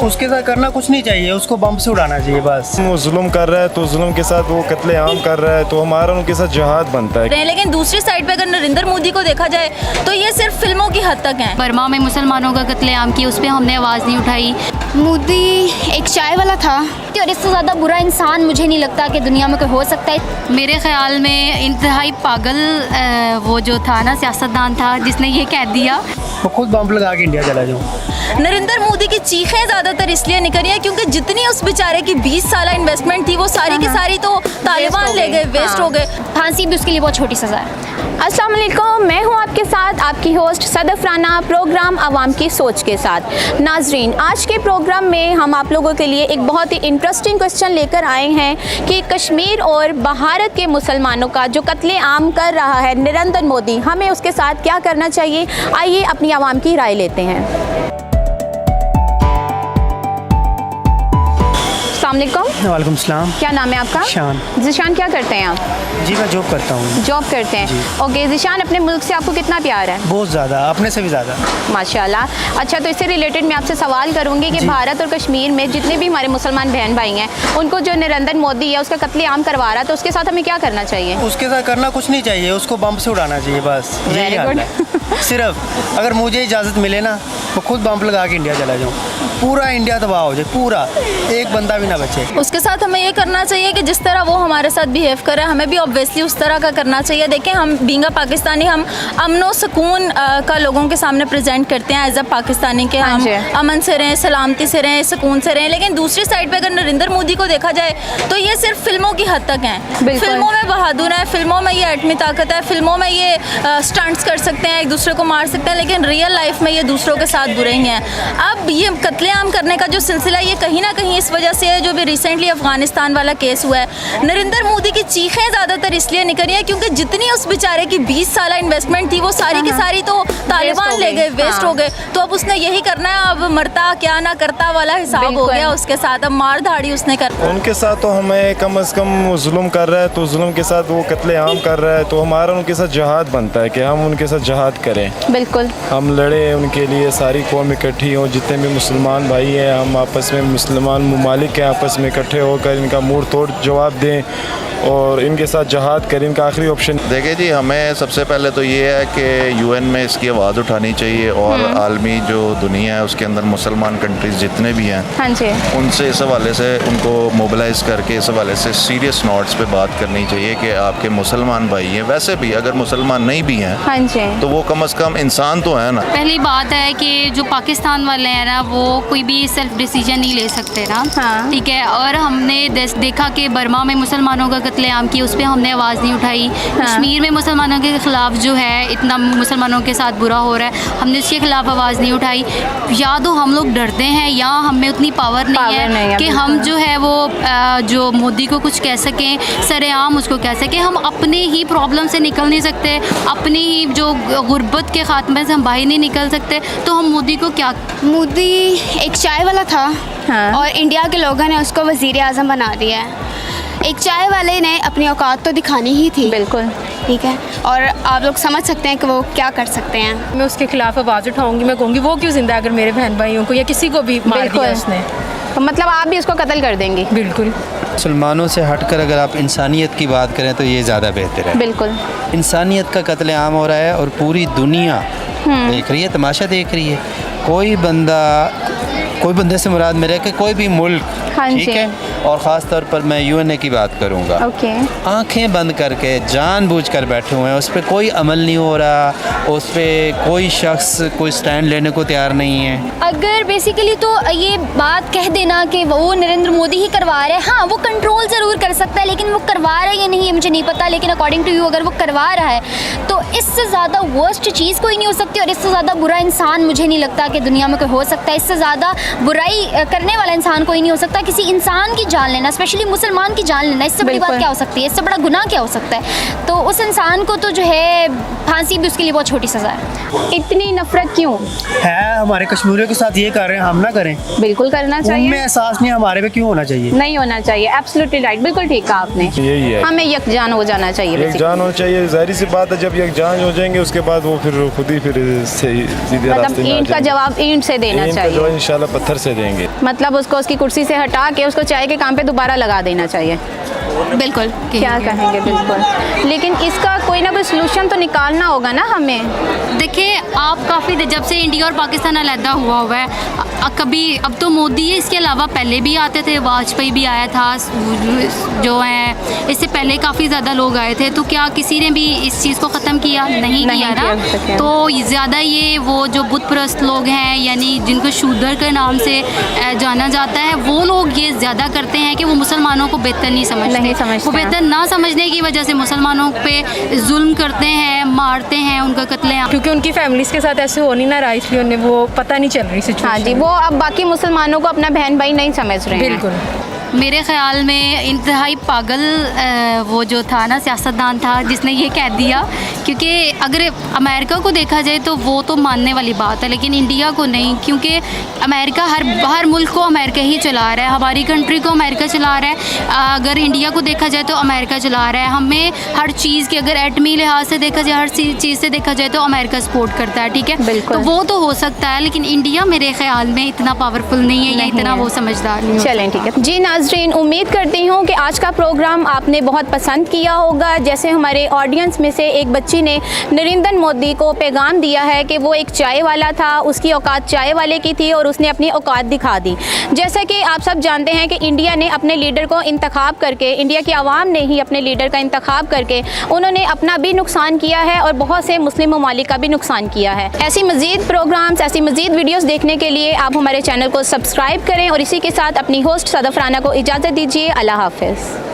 उसके साथ करना कुछ नहीं चाहिए, उसको बम से उड़ाना चाहिए बस। वो जुल्म कर रहा है तो जुल्म के साथ वो कत्ले आम कर रहा है, तो हमारा उनके साथ जिहाद बनता है। लेकिन दूसरी साइड पे अगर नरेंद्र मोदी को देखा जाए तो ये सिर्फ फिल्मों की हद तक है। बर्मा में मुसलमानों का कत्लेआम की, उस पर हमने आवाज़ नहीं उठाई। मोदी एक चाय वाला था और इससे ज़्यादा बुरा इंसान मुझे नहीं लगता कि दुनिया में कोई हो सकता है। मेरे ख्याल में इंतहाई पागल वो जो था ना सियासतदान था जिसने ये कह दिया। वो खुद बम लगा के इंडिया चला जाऊँ। नरेंद्र मोदी की चीखें ज़्यादातर इसलिए निकली है क्योंकि जितनी उस बेचारे की 20 साल इन्वेस्टमेंट थी वो सारी की सारी तो तालिबान ले गए, वेस्ट हो गए। फांसी भी उसके लिए बहुत छोटी सज़ा है। अस्सलाम वालेकुम, मैं हूं आपके साथ आपकी होस्ट सदफ राना, प्रोग्राम आवाम की सोच के साथ। नाजरीन, आज के प्रोग्राम में हम आप लोगों के लिए एक बहुत ही इंटरेस्टिंग क्वेश्चन लेकर आए हैं कि कश्मीर और भारत के मुसलमानों का जो कत्ले आम कर रहा है नरेंद्र मोदी, हमें उसके साथ क्या करना चाहिए। आइए अपनी आवाम की राय लेते हैं। वालेकुम सलाम। क्या नाम है आपका? शान। ज़िशान, क्या करते हैं आप? जी मैं जॉब करता हूँ। जॉब करते हैं। ओके ज़िशान, अपने मुल्क से आपको कितना प्यार है? बहुत ज़्यादा, अपने से भी ज़्यादा। माशाल्लाह। अच्छा, तो इससे रिलेटेड मैं आपसे सवाल करूंगी कि भारत और कश्मीर में जितने भी हमारे मुसलमान बहन भाई हैं, उनको जो नरेंद्र मोदी है उसका कत्लेआम करवा रहा है, तो उसके साथ हमें क्या करना चाहिए? उसके साथ करना कुछ नहीं चाहिए, उसको बम से उड़ाना चाहिए बस। Very यही हाल good. है। सिर्फ अगर मुझे इजाज़त मिले ना तो खुद बम लगा के इंडिया चला जाऊँ, पूरा इंडिया तबाह हो जाए, पूरा एक बंदा भी ना बचे। उसके साथ हमें ये करना चाहिए कि जिस तरह वो हमारे साथ बिहेव कर रहा है हमें भी ऑब्वियसली उस तरह का करना चाहिए। देखें, हम बींगा पाकिस्तानी, हम अमन व सुकून का लोगों के सामने प्रेजेंट करते हैं एज अ पाकिस्तानी के हम अमन से रहें, सलामती से रहें, सुकून से रहें। लेकिन दूसरी साइड पे अगर नरेंद्र मोदी को देखा जाए तो ये सिर्फ फिल्मों की हद तक हैं। फिल्मों में बहादुर है, फिल्मों में ये एटमी ताकत है, फिल्मों में ये स्टंट्स कर सकते हैं, एक दूसरे को मार सकते हैं, लेकिन रियल लाइफ में ये दूसरों के साथ बुरे ही हैं। अब ये कत्लेआम करने का जो सिलसिला ये कहीं ना कहीं इस वजह से है जो भी रिसेंटली अफगानिस्तान वाला केस हुआ है। नरेंद्र मोदी की चीखें ज़्यादातर इसलिए निकली है क्योंकि जितनी उस बेचारे की 20 साल इन्वेस्टमेंट थी वो सारी की सारी तो तालिबान ले गए, वेस्ट हो गए। तो अब उसने यही करना है, अब मरता क्या ना करता वाला हिसाब हो गया उसके साथ। अब मार धाड़ी उसने कर उनके साथ तो हमें कम अज़ कम वो जुल्म कर रहा है तो जुल्म के साथ वो कत्ले आम कर रहा है, तो हमारा उनके साथ जिहाद बनता है कि हम उनके साथ जिहाद करें। बिल्कुल, हम लड़े उनके लिए, सारी कौम इकट्ठी हों, जितने भी मुसलमान भाई हैं, हम आपस में मुसलमान ममालिक के आपस में इकट्ठे होकर इनका मुंह तोड़ जवाब दें और इनके साथ जहाद करें। इनका आखिरी ऑप्शन देखिए जी, हमें सबसे पहले तो ये है कि यूएन में इसकी आवाज़ उठानी चाहिए और आलमी जो दुनिया है उसके अंदर मुसलमान कंट्रीज़ जितने भी हैं, हाँ जी, उनसे इस हवाले से उनको मोबिलाइज़ करके इस हवाले से सीरियस नोट्स पे बात करनी चाहिए कि आपके मुसलमान भाई हैं, वैसे भी अगर मुसलमान नहीं भी हैं, हाँ जी, तो वो कम अज़ कम इंसान तो है ना। पहली बात है कि जो पाकिस्तान वाले हैं ना वो कोई भी सेल्फ डिसीजन नहीं ले सकते ना, ठीक है। और हमने देखा कि बर्मा में मुसलमानों का कत्लेआम की, उस पर हमने आवाज़ नहीं उठाई। कश्मीर में मुसलमानों के ख़िलाफ़ जो है इतना मुसलमानों के साथ बुरा हो रहा है, हमने उसके ख़िलाफ़ आवाज़ नहीं उठाई। या तो हम लोग डरते हैं या हमें उतनी पावर नहीं है कि हम जो है वो जो मोदी को कुछ कह सकें, सरेआम उसको कह सकें। हम अपने ही प्रॉब्लम से निकल नहीं सकते, अपनी ही जो गुर्बत के ख़ात्मे से हम बाहर नहीं निकल सकते, तो हम मोदी को क्या। मोदी एक चाय वाला था और इंडिया के लोगों ने उसको वज़ीर आज़म बना दिया है। एक चाय वाले ने अपनी औकात तो दिखानी ही थी, बिल्कुल, ठीक है। और आप लोग समझ सकते हैं कि वो क्या कर सकते हैं। मैं उसके खिलाफ आवाज़ उठाऊंगी, मैं कहूँगी वो क्यों जिंदा है अगर मेरे बहन भाइयों को या किसी को भी मार दिया उसने, तो मतलब आप भी उसको कत्ल कर देंगी? बिल्कुल। मुसलमानों से हटकर अगर आप इंसानियत की बात करें तो ये ज़्यादा बेहतर है। बिल्कुल, इंसानियत का कत्लेआम हो रहा है और पूरी दुनिया देख रही है, तमाशा देख रही है। कोई बंदे से मुराद मेरा कि कोई भी मुल्क, ठीक है, और ख़ास तौर पर मैं यूएनए की बात करूँगा, आंखें बंद करके जानबूझकर बैठे हुए हैं, उस पर कोई अमल नहीं हो रहा, उस पर कोई शख्स कोई स्टैंड लेने को तैयार नहीं है। अगर बेसिकली तो ये बात कह देना कि वो नरेंद्र मोदी ही करवा रहे हैं, हाँ वो कंट्रोल ज़रूर कर सकता है, लेकिन वो करवा रहा है या नहीं ये मुझे नहीं पता। लेकिन अकॉर्डिंग टू यू अगर वो करवा रहा है तो इससे ज़्यादा वर्स्ट चीज़ कोई नहीं हो सकती और इससे ज़्यादा बुरा इंसान मुझे नहीं लगता कि दुनिया में कोई हो सकता है। इससे ज़्यादा बुराई करने वाला इंसान कोई नहीं हो सकता। किसी इंसान की जान लेना, स्पेशली मुसलमान की जान लेना, इससे बड़ी बात क्या हो सकती है, इससे बड़ा गुनाह क्या हो सकता है। तो उस इंसान को तो जो है फांसी भी उसके लिए बहुत छोटी सज़ा है। इतनी नफरत क्यों है? हमारे कश्मीरियों के साथ ये कर रहे हैं, हम ना करें? बिल्कुल करना चाहिए। उनमें एहसास नहीं, हमारे पे क्यों होना चाहिए? नहीं होना चाहिए, एब्सोल्युटली राइट, बिल्कुल ठीक कहा आपने। यही है, हमें यकजान हो जाना चाहिए, यकजान होना चाहिए। जाहिर सी बात है, जब यकजान हो जाएंगे उसके बाद वो फिर खुद ही फिर सीधे मतलब ईंट का जवाब ईंट से देना चाहिए। इंशाल्लाह पत्थर से देंगे। मतलब उसको उसकी कुर्सी से हटा के उसको चाय के काम पे दोबारा लगा देना चाहिए। बिल्कुल क्या कहेंगे? बिल्कुल, लेकिन इसका कोई ना कोई सलूशन तो निकालना होगा ना हमें। देखिए, आप काफ़ी जब से इंडिया और पाकिस्तान अलहदा हुआ है, कभी अब तो मोदी है, इसके अलावा पहले भी आते थे, वाजपेयी भी आया था, जो है इससे पहले काफ़ी ज़्यादा लोग आए थे, तो क्या किसी ने भी इस चीज़ को ख़त्म किया? नहीं किया ना। तो ज़्यादा ये वो जो बुत परस्त लोग हैं, यानी जिनको शूदर के नाम से जाना जाता है, वो लोग ये ज़्यादा करते हैं कि वो मुसलमानों को बेहतर नहीं समझते। वो बेहतर ना समझने की वजह से मुसलमानों पे जुल्म करते हैं, मारते हैं, उनका कत्लेआम, क्योंकि उनकी फैमिलीज़ के साथ ऐसे हो नहीं ना रहा, इसलिए उन्हें वो पता नहीं चल रही सिचुएशन। हाँ जी, वो अब बाकी मुसलमानों को अपना बहन भाई नहीं समझ रहे हैं। बिल्कुल। मेरे ख़्याल में इंतहाई पागल वो जो था ना सियासतदान था जिसने ये कह दिया, क्योंकि अगर अमेरिका को देखा जाए तो वो तो मानने वाली बात है, लेकिन इंडिया को नहीं, क्योंकि अमेरिका हर मुल्क को अमेरिका ही चला रहा है, हमारी कंट्री को अमेरिका चला रहा है। अगर इंडिया को देखा जाए तो अमेरिका चला रहा है। हमें हर चीज़ के अगर एटमी लिहाज से देखा जाए, हर चीज़ से देखा जाए तो अमेरिका सपोर्ट करता है, ठीक है। बिल्कुल। तो वो तो हो सकता है, लेकिन इंडिया मेरे ख्याल में इतना पावरफुल नहीं है या इतना वो समझदार नहीं। चलें, ठीक है जी। नाज़रीन, उम्मीद करती हूँ कि आज का प्रोग्राम आपने बहुत पसंद किया होगा। जैसे हमारे ऑडियंस में से एक बच्ची ने नरेंद्र मोदी को पैगाम दिया है कि वो एक चाय वाला था, उसकी औकात चाय वाले की थी और उसने अपनी औकात दिखा दी। जैसा कि आप सब जानते हैं कि इंडिया ने अपने लीडर को इंतखाब करके, इंडिया की आवाम ने ही अपने लीडर का इंतखाब करके उन्होंने अपना भी नुकसान किया है और बहुत से मुस्लिम ममालिक का भी नुकसान किया है। ऐसी मज़ीद प्रोग्राम्स, ऐसी मज़ीद वीडियोज़ देखने के लिए आप हमारे चैनल को सब्सक्राइब करें और इसी के साथ अपनी होस्ट सदफ राना को इजाज़त दीजिए। अल्लाह हाफ़िज़।